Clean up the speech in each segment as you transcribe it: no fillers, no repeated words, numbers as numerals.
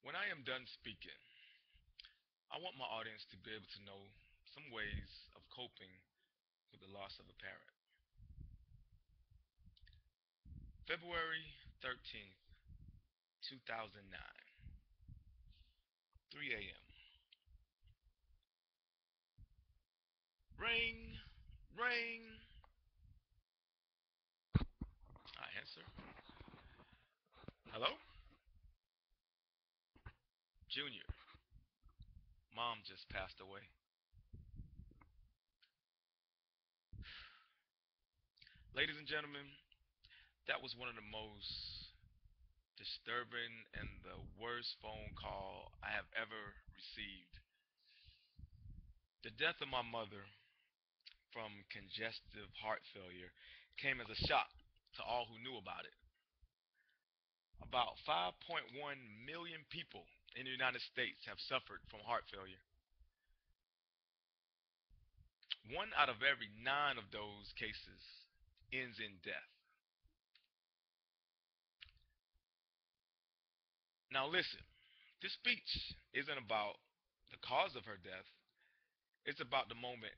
When I am done speaking, I want my audience to be able to know some ways of coping with the loss of a parent. February 13th, 2009, 3 a.m. Ring, ring. I answer. Hello? Junior, mom just passed away. Ladies and gentlemen, that was one of the most disturbing and the worst phone call I have ever received. The death of my mother from congestive heart failure came as a shock to all who knew about it. About 5.1 million people in the United States have suffered from heart failure. One out of every nine of those cases ends in death. Now, listen, this speech isn't about the cause of her death, it's about the moment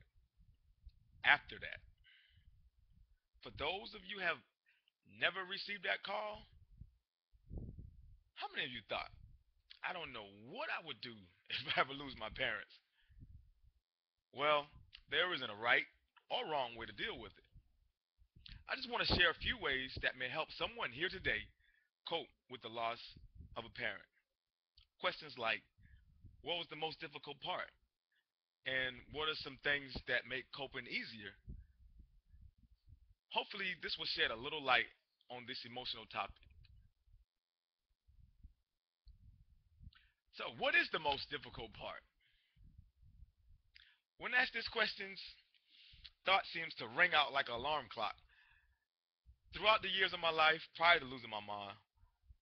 after that. For those of you who have never received that call, how many of you thought, I don't know what I would do if I ever lose my parents? Well, there isn't a right or wrong way to deal with it. I just want to share a few ways that may help someone here today cope with the loss of a parent. Questions like, what was the most difficult part? And what are some things that make coping easier? Hopefully, this will shed a little light on this emotional topic. So, what is the most difficult part? When asked these questions, thought seems to ring out like an alarm clock. Throughout the years of my life prior to losing my mom,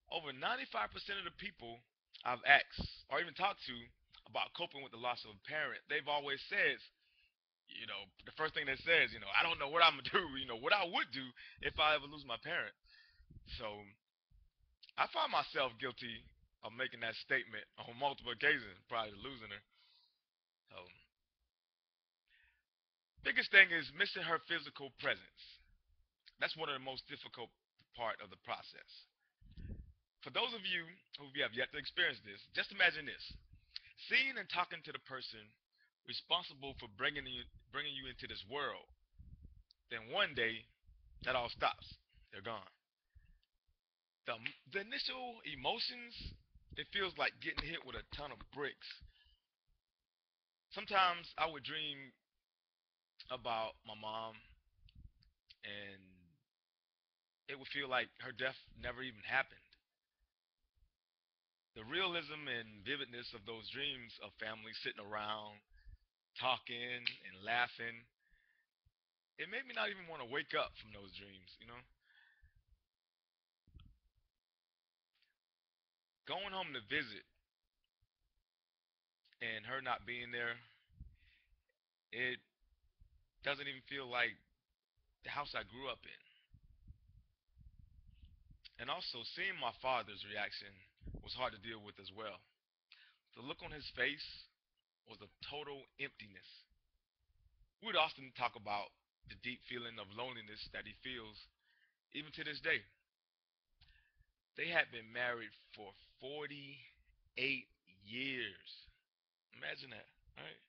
over 95% of the people I've asked or even talked to about coping with the loss of a parent, they've always said, the first thing they say is, I don't know what I'm going to do, what I would do if I ever lose my parent. So I find myself guilty of making that statement on multiple occasions prior to losing her. So, biggest thing is missing her physical presence. That's one of the most difficult part of the process. For those of you who have yet to experience this, just imagine this: seeing and talking to the person responsible for bringing you into this world. Then one day, that all stops. They're gone. The, the initial emotions, it feels like getting hit with a ton of bricks. Sometimes I would dream about my mom, and it would feel like her death never even happened. The realism and vividness of those dreams of family sitting around, talking and laughing, it made me not even want to wake up from those dreams. Going home to visit and her not being there, it doesn't even feel like the house I grew up in. And also, seeing my father's reaction was hard to deal with as well. The look on his face was a total emptiness. We would often talk about the deep feeling of loneliness that he feels even to this day. They had been married for 48 years. Imagine that, right?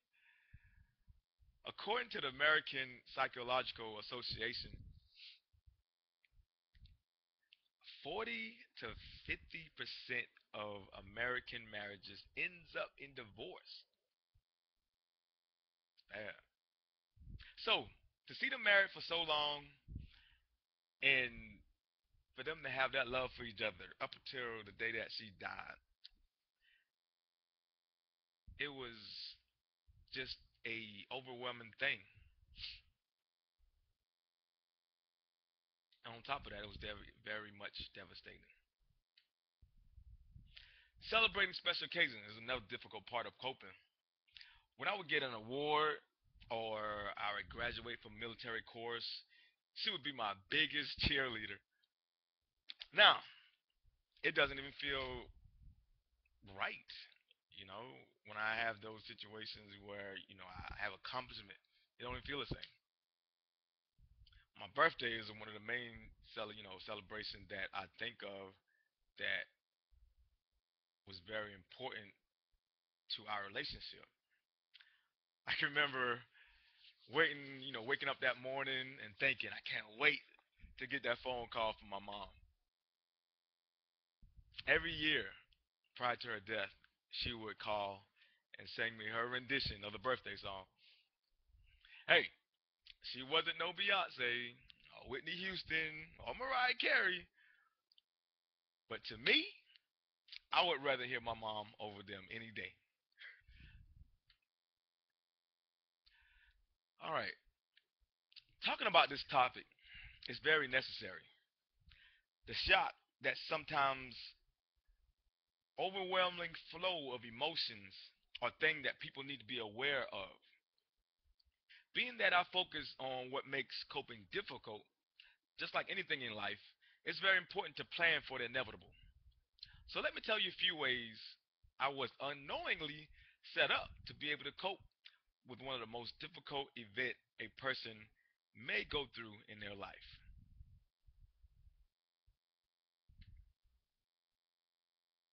According to the American Psychological Association, 40 to 50% of American marriages ends up in divorce. Yeah. So, to see them married for so long and for them to have that love for each other up until the day that she died, it was just a overwhelming thing. And on top of that, it was very, very much devastating. Celebrating special occasions is another difficult part of coping. When I would get an award or I would graduate from military course, she would be my biggest cheerleader. Now, it doesn't even feel right right. You know, when I have those situations where, I have accomplishment, it don't even feel the same. My birthday is one of the main celebrations that I think of that was very important to our relationship. I can remember waking up that morning and thinking, I can't wait to get that phone call from my mom. Every year prior to her death, she would call and sing me her rendition of the birthday song. Hey, she wasn't no Beyonce, or Whitney Houston, or Mariah Carey, but to me, I would rather hear my mom over them any day. All right, talking about this topic is very necessary. The shock that sometimes overwhelming flow of emotions are things that people need to be aware of. Being that I focus on what makes coping difficult, just like anything in life, it's very important to plan for the inevitable. So let me tell you a few ways I was unknowingly set up to be able to cope with one of the most difficult events a person may go through in their life.